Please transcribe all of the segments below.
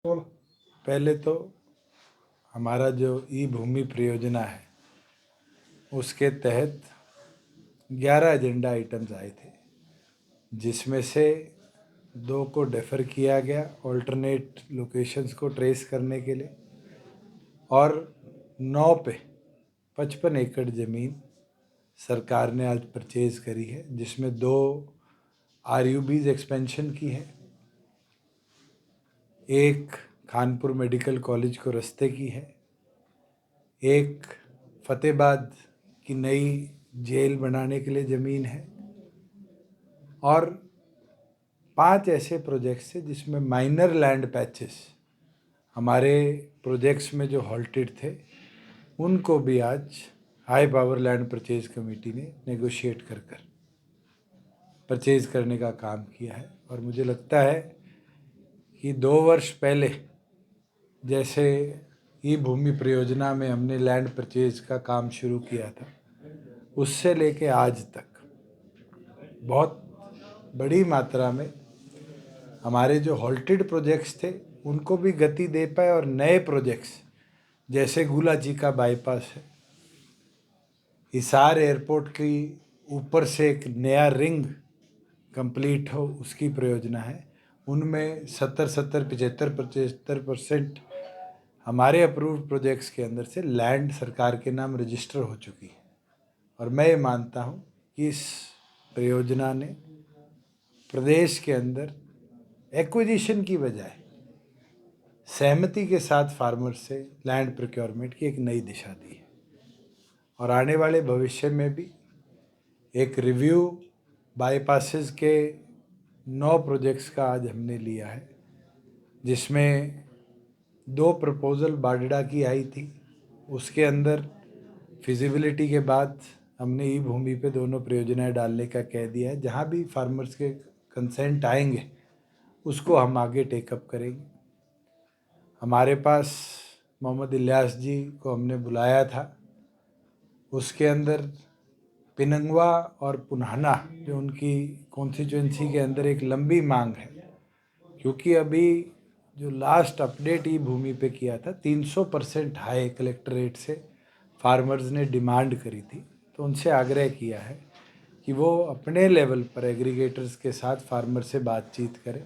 पहले तो हमारा जो ई भूमि परियोजना है उसके तहत 11 एजेंडा आइटम्स आए थे, जिसमें से 2 को डेफर किया गया ऑल्टरनेट लोकेशंस को ट्रेस करने के लिए, और 9 पे 55 एकड़ ज़मीन सरकार ने आज परचेज करी है, जिसमें 2 RUBs एक्सपेंशन की है, एक खानपुर मेडिकल कॉलेज को रास्ते की है, एक फतेहाबाद की नई जेल बनाने के लिए ज़मीन है, और 5 ऐसे प्रोजेक्ट्स हैं जिसमें माइनर लैंड पैचेस हमारे प्रोजेक्ट्स में जो हॉल्टेड थे उनको भी आज high power land purchase committee ने नेगोशिएट कर परचेज करने का काम किया है। और मुझे लगता है कि 2 वर्ष पहले जैसे ई भूमि परियोजना में हमने लैंड परचेज का काम शुरू किया था, उससे लेके आज तक बहुत बड़ी मात्रा में हमारे जो हॉल्टेड प्रोजेक्ट्स थे उनको भी गति दे पाए, और नए प्रोजेक्ट्स जैसे गुलाची का बाईपास है, हिसार एयरपोर्ट की ऊपर से एक नया रिंग कंप्लीट हो उसकी परियोजना है, उनमें 70-75% हमारे अप्रूव्ड प्रोजेक्ट्स के अंदर से लैंड सरकार के नाम रजिस्टर हो चुकी है। और मैं ये मानता हूँ कि इस परियोजना ने प्रदेश के अंदर एक्विजिशन की बजाय सहमति के साथ फार्मर से लैंड प्रोक्योरमेंट की एक नई दिशा दी है। और आने वाले भविष्य में भी एक रिव्यू बाईपासेस के 9 प्रोजेक्ट्स का आज हमने लिया है, जिसमें 2 प्रपोजल बाडड़ा की आई थी, उसके अंदर फिजिबिलिटी के बाद हमने ई भूमि पे दोनों परियोजनाएं डालने का कह दिया है। जहाँ भी फार्मर्स के कंसेंट आएंगे उसको हम आगे टेकअप करेंगे। हमारे पास मोहम्मद इलियास जी को हमने बुलाया था, उसके अंदर पिनंगवा और पुन्हाना जो उनकी कॉन्स्टिट्यूंसी के अंदर एक लंबी मांग है, क्योंकि अभी जो लास्ट अपडेट ई भूमि पे किया था 300% हाई कलेक्टर रेट से फार्मर्स ने डिमांड करी थी, तो उनसे आग्रह किया है कि वो अपने लेवल पर एग्रीगेटर्स के साथ फार्मर से बातचीत करें,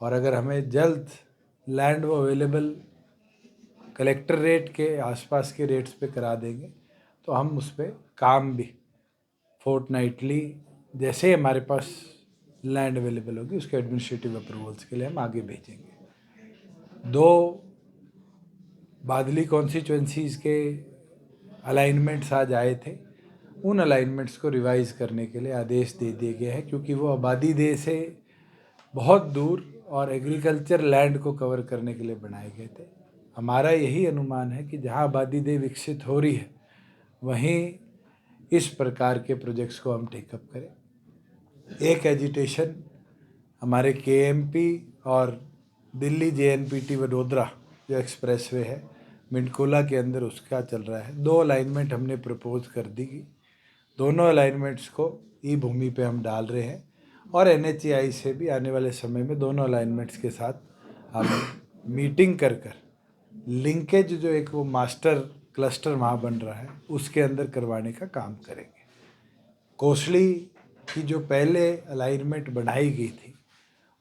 और अगर हमें जल्द लैंड वो अवेलेबल कलेक्टर रेट के आसपास के रेट्स पे करा देंगे तो हम उस पर काम भी फोर्टनाइटली जैसे ही हमारे पास लैंड अवेलेबल होगी उसके एडमिनिस्ट्रेटिव अप्रूवल्स के लिए हम आगे भेजेंगे। 2 बादली कॉन्स्टिट्यूंसीज़ के अलाइनमेंट्स आज आए थे, उन अलाइनमेंट्स को रिवाइज करने के लिए आदेश दे दिए गए हैं, क्योंकि वो आबादी देह से बहुत दूर और एग्रीकल्चर लैंड को कवर करने के लिए बनाए गए थे। हमारा यही अनुमान है कि जहाँ आबादी देह विकसित हो रही है वहीं इस प्रकार के प्रोजेक्ट्स को हम टेकअप करें। एक एजिटेशन हमारे KMP और दिल्ली JNPT वडोदरा जो एक्सप्रेसवे है मिंटकोला के अंदर, उसका चल रहा है। 2 अलाइनमेंट हमने प्रपोज कर दी कि दोनों अलाइनमेंट्स को ई भूमि पे हम डाल रहे हैं, और NHAI से भी आने वाले समय में दोनों अलाइनमेंट्स के साथ हम मीटिंग कर लिंकेज जो एक वो मास्टर क्लस्टर वहाँ बन रहा है उसके अंदर करवाने का काम करेंगे। कोसली की जो पहले अलाइनमेंट बनाई गई थी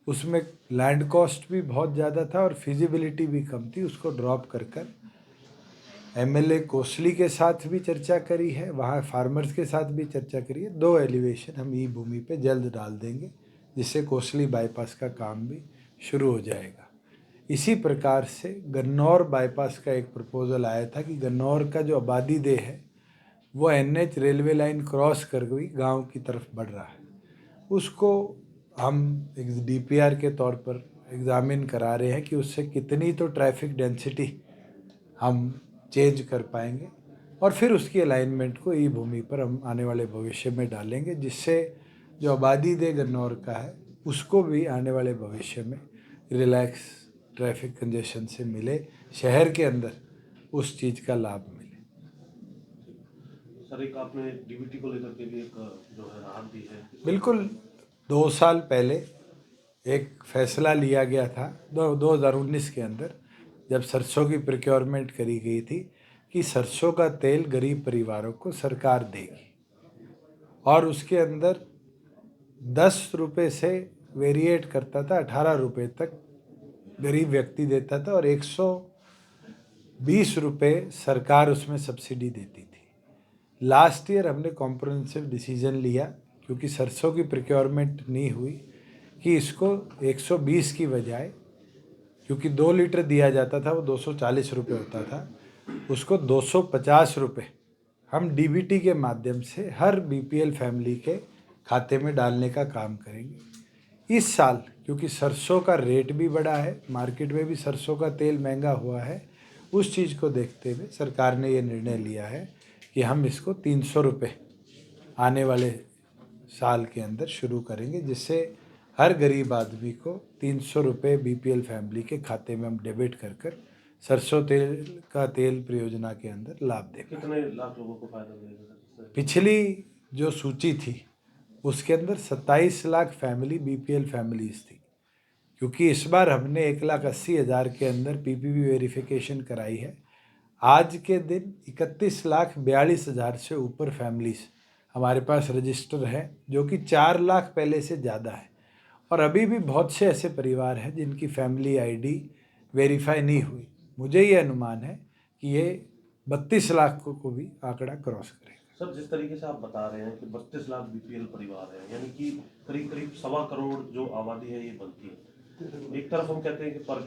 उसमें लैंड कॉस्ट भी बहुत ज़्यादा था और फिजिबिलिटी भी कम थी, उसको ड्रॉप कर MLA कोसली के साथ भी चर्चा करी है, वहाँ फार्मर्स के साथ भी चर्चा करी है। 2 एलिवेशन हम ई भूमि पे जल्द डाल देंगे, जिससे कोसली बाईपास का काम भी शुरू हो जाएगा। इसी प्रकार से गन्नौर बाईपास का एक प्रपोज़ल आया था कि गन्नौर का जो आबादी देह है वो NH रेलवे लाइन क्रॉस कर गई गाँव की तरफ बढ़ रहा है, उसको हम एक DPR के तौर पर एग्ज़ामिन करा रहे हैं कि उससे कितनी तो ट्रैफिक डेंसिटी हम चेंज कर पाएंगे, और फिर उसकी अलाइनमेंट को ई भूमि पर हम आने वाले भविष्य में डालेंगे, जिससे जो आबादी दे गन्नौर का है उसको भी आने वाले भविष्य में रिलैक्स ट्रैफिक कंजेशन से मिले, शहर के अंदर उस चीज़ का लाभ मिले। सर, एक आपने DBT को लेकर के भी एक जो है राहत दी है। बिल्कुल, 2 साल पहले एक फैसला लिया गया था 2019 के अंदर, जब सरसों की प्रिक्योरमेंट करी गई थी, कि सरसों का तेल गरीब परिवारों को सरकार देगी, और उसके अंदर 10 रुपये से वेरिएट करता था, 18 रुपये तक गरीब व्यक्ति देता था, और 120 रुपये सरकार उसमें सब्सिडी देती थी। लास्ट ईयर हमने कॉम्प्रिहेंसिव डिसीजन लिया, क्योंकि सरसों की प्रिक्योरमेंट नहीं हुई, कि इसको 120 की बजाय, क्योंकि 2 लीटर दिया जाता था वो 240 रुपये होता था, उसको 250 रुपये हम डीबीटी के माध्यम से हर बीपीएल फैमिली के खाते में डालने का काम करेंगे। इस साल क्योंकि सरसों का रेट भी बढ़ा है, मार्केट में भी सरसों का तेल महंगा हुआ है, उस चीज़ को देखते हुए सरकार ने ये निर्णय लिया है कि हम इसको 300 रुपये आने वाले साल के अंदर शुरू करेंगे, जिससे हर गरीब आदमी को 300 रुपये बीपीएल फैमिली के खाते में हम डेबिट कर कर सरसों तेल का तेल परियोजना के अंदर लाभ दें। कितने लाख लोगों को फायदा मिलेगा? पिछली जो सूची थी उसके अंदर 27 लाख फैमिली बीपीएल फैमिलीज थी, क्योंकि इस बार हमने 1,80,000 के अंदर पीपीपी वेरिफिकेशन कराई है। आज के दिन 31,42,000 से ऊपर फैमिलीज हमारे पास रजिस्टर है, जो कि 4 लाख पहले से ज़्यादा है। और अभी भी बहुत से ऐसे परिवार हैं जिनकी फैमिली आईडी वेरीफाई नहीं हुई। मुझे ये अनुमान है कि ये 32 लाख को भी आंकड़ा क्रॉस करेगा। सर, जिस तरीके से आप बता रहे हैं कि 32 लाख बीपीएल परिवार है, यानी कि करीब करीब 1.25 करोड़ जो आबादी है ये बनती है। एक तरफ हम कहते हैं कि पर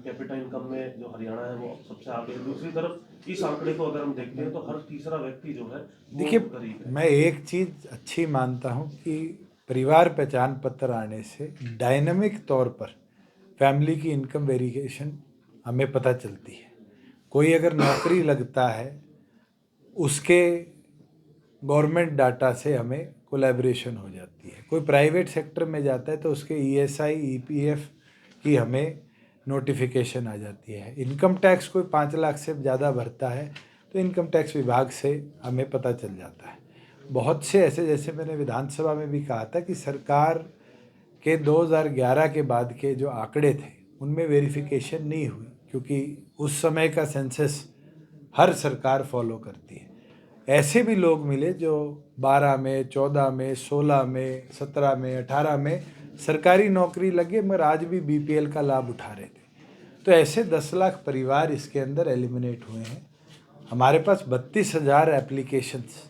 कैपिटा इनकम में जो हरियाणा है वो सबसे आगे है, दूसरी तरफ इस आंकड़े को अगर हम देखते हैं तो हर तीसरा व्यक्ति जो है देखिए, गरीब है। मैं एक चीज़ अच्छी मानता हूँ कि परिवार पहचान पत्र आने से डायनामिक तौर पर फैमिली की इनकम वेरिफिकेशन हमें पता चलती है। कोई अगर नौकरी लगता है, उसके गवर्नमेंट डाटा से हमें कोलैबोरेशन हो जाती है। कोई प्राइवेट सेक्टर में जाता है तो उसके ईएसआई ईपीएफ की हमें नोटिफिकेशन आ जाती है। इनकम टैक्स कोई 5 लाख से ज़्यादा भरता है तो इनकम टैक्स विभाग से हमें पता चल जाता है। बहुत से ऐसे, जैसे मैंने विधानसभा में भी कहा था कि सरकार के 2011 के बाद के जो आंकड़े थे उनमें वेरिफिकेशन नहीं हुई, क्योंकि उस समय का सेंसस हर सरकार फॉलो करती है। ऐसे भी लोग मिले जो 12 में, 14 में, 16 में, 17 में, 18 में सरकारी नौकरी लगे, मगर आज भी बीपीएल का लाभ उठा रहे थे। तो ऐसे 10 लाख परिवार इसके अंदर एलिमिनेट हुए हैं। हमारे पास 32,000 एप्लीकेशंस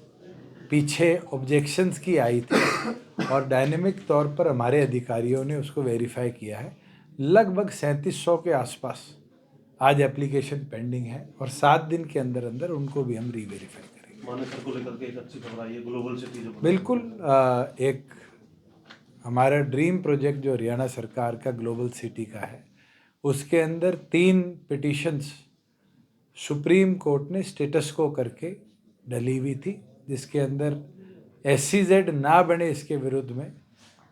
पीछे ऑब्जेक्शंस की आई थी, और डायनेमिक तौर पर हमारे अधिकारियों ने उसको वेरीफाई किया है। लगभग 3700 के आसपास आज एप्लीकेशन पेंडिंग है, और 7 दिन के अंदर अंदर उनको भी हम रीवेरीफाई करेंगे। मानेसर को लेकर के एक अच्छी खबर आई है, ग्लोबल सिटी जो बिल्कुल। एक हमारा ड्रीम प्रोजेक्ट जो हरियाणा सरकार का ग्लोबल सिटी का है, उसके अंदर 3 पिटिशंस सुप्रीम कोर्ट ने स्टेटस को करके डली हुई थी, जिसके अंदर SEZ ना बने इसके विरुद्ध में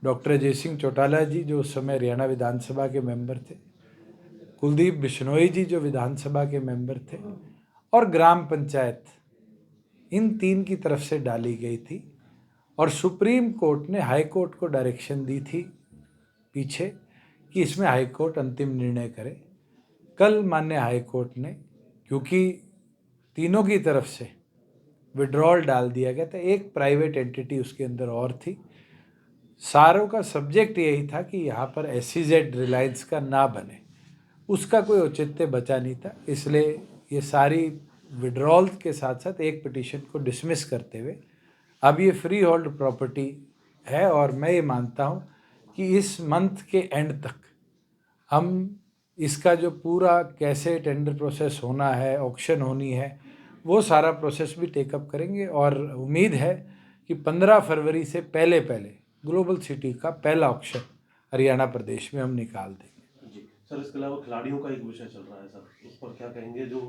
डॉक्टर अजय सिंह चौटाला जी, जो उस समय हरियाणा विधानसभा के मेंबर थे, कुलदीप बिश्नोई जी जो विधानसभा के मेंबर थे, और ग्राम पंचायत, इन 3 की तरफ से डाली गई थी। और सुप्रीम कोर्ट ने हाई कोर्ट को डायरेक्शन दी थी पीछे कि इसमें हाई कोर्ट अंतिम निर्णय करे। कल माननीय हाई कोर्ट ने, क्योंकि तीनों की तरफ से विड्रॉल डाल दिया गया था, एक प्राइवेट एंटिटी उसके अंदर और थी, सारों का सब्जेक्ट यही था कि यहाँ पर SEZ रिलायंस का ना बने, उसका कोई औचित्य बचा नहीं था। इसलिए ये सारी विड्रॉल के साथ साथ एक पिटीशन को डिसमिस करते हुए अब ये फ्री होल्ड प्रॉपर्टी है, और मैं ये मानता हूँ कि इस मंथ के एंड तक हम इसका जो पूरा कैसे टेंडर प्रोसेस होना है, ऑक्शन होनी है, वो सारा प्रोसेस भी टेकअप करेंगे। और उम्मीद है कि 15 फरवरी से पहले पहले ग्लोबल सिटी का पहला ऑक्शन हरियाणा प्रदेश में हम निकाल देंगे। जी सर, इसके अलावा खिलाड़ियों का एक विषय चल रहा है सर, उस पर क्या कहेंगे, जो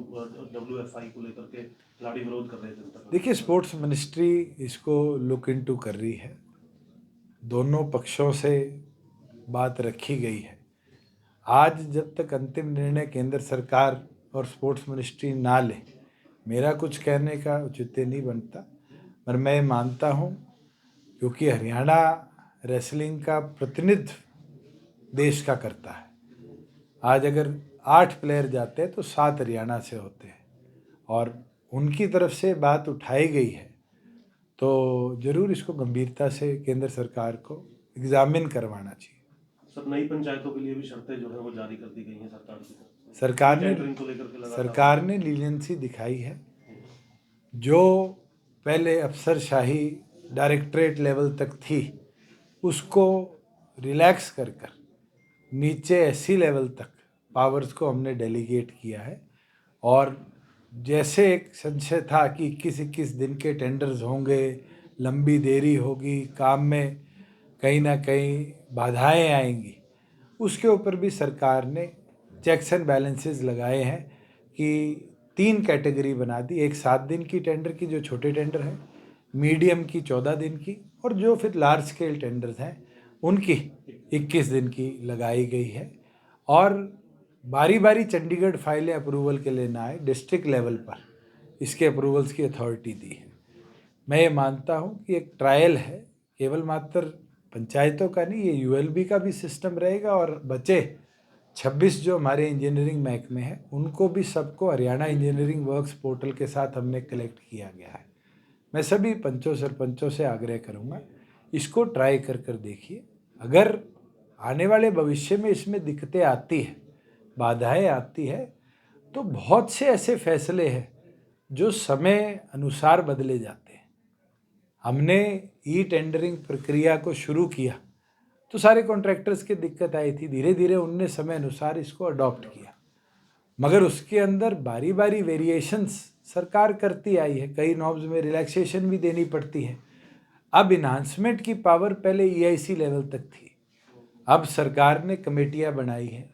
WFI को लेकर के खिलाड़ी विरोध कर रहे थे जनता? देखिए, स्पोर्ट्स मिनिस्ट्री इसको लुक इनटू कर रही है, दोनों पक्षों से बात रखी गई है। आज जब तक अंतिम निर्णय केंद्र सरकार और स्पोर्ट्स मिनिस्ट्री ना ले, मेरा कुछ कहने का औचित्य नहीं बनता। पर मैं मानता हूँ, क्योंकि हरियाणा रेसलिंग का प्रतिनिधित्व देश का करता है। आज अगर 8 प्लेयर जाते हैं तो 7 हरियाणा से होते हैं और उनकी तरफ से बात उठाई गई है, तो ज़रूर इसको गंभीरता से केंद्र सरकार को एग्जामिन करवाना चाहिए। सर, नई पंचायतों के लिए भी शर्तें जो है वो जारी कर दी गई हैं सरकार की तरफ से। सरकार ने टेंडरिंग को लेकर के लगातार सरकार ने लीनियंसी दिखाई है। जो पहले अफसरशाही डायरेक्टरेट लेवल तक थी उसको रिलैक्स कर नीचे एससी लेवल तक पावर्स को हमने डेलीगेट किया है। और जैसे एक संशय था कि 21-21 दिन के टेंडर्स होंगे, लंबी देरी होगी, काम में कहीं ना कहीं बाधाएं आएंगी, उसके ऊपर भी सरकार ने चेक्स एंड बैलेंसेस लगाए हैं कि 3 कैटेगरी बना दी। एक 7 दिन की टेंडर की जो छोटे टेंडर हैं, मीडियम की 14 दिन की, और जो फिर लार्ज स्केल टेंडर्स हैं उनकी 21 दिन की लगाई गई है। और बारी बारी चंडीगढ़ फाइलें अप्रूवल के लिए ना आए, डिस्ट्रिक्ट लेवल पर इसके अप्रूवल्स की अथॉरिटी दी है। मैं ये मानता हूँ कि एक ट्रायल है, केवल मात्र पंचायतों का नहीं, ये यूएलबी का भी सिस्टम रहेगा और बचे 26 जो हमारे इंजीनियरिंग महकमे हैं उनको भी सबको हरियाणा इंजीनियरिंग वर्क्स पोर्टल के साथ हमने कलेक्ट किया गया है। मैं सभी पंचों सरपंचों से आग्रह करूँगा, इसको ट्राई कर देखिए। अगर आने वाले भविष्य में इसमें दिक्कतें आती है, बाधाएं आती है, तो बहुत से ऐसे फैसले हैं जो समय अनुसार बदले जाते हैं। हमने ई टेंडरिंग प्रक्रिया को शुरू किया तो सारे कॉन्ट्रैक्टर्स की दिक्कत आई थी, धीरे धीरे उनने समय अनुसार इसको अडॉप्ट किया, मगर उसके अंदर बारी बारी वेरिएशंस सरकार करती आई है। कई नॉर्म्स में रिलैक्सेशन भी देनी पड़ती है। अब इन्हांसमेंट की पावर पहले ईआईसी लेवल तक थी, अब सरकार ने कमेटियां बनाई हैं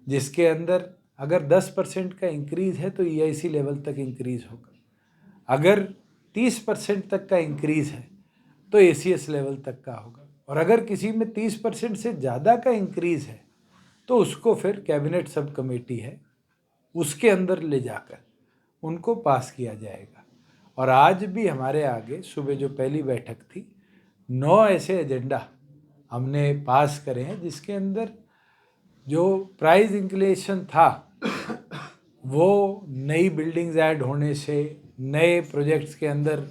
जिसके अंदर अगर 10% का इंक्रीज़ है तो ईआईसी लेवल तक इंक्रीज़ होगा, अगर 30% तक का इंक्रीज़ है तो एसीएस लेवल तक का होगा, और अगर किसी में 30% से ज़्यादा का इंक्रीज़ है तो उसको फिर कैबिनेट सब कमेटी है उसके अंदर ले जाकर उनको पास किया जाएगा। और आज भी हमारे आगे सुबह जो पहली बैठक थी, 9 ऐसे एजेंडा हमने पास करे हैं जिसके अंदर जो प्राइस इंक्लेशन था वो नई बिल्डिंग्स ऐड होने से, नए प्रोजेक्ट्स के अंदर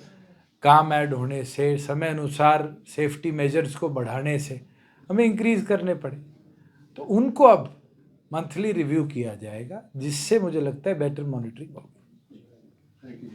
काम ऐड होने से, समय अनुसार सेफ्टी मेजर्स को बढ़ाने से हमें इंक्रीज़ करने पड़े, तो उनको अब मंथली रिव्यू किया जाएगा जिससे मुझे लगता है बेटर मॉनिटरिंग होगी। Thank you.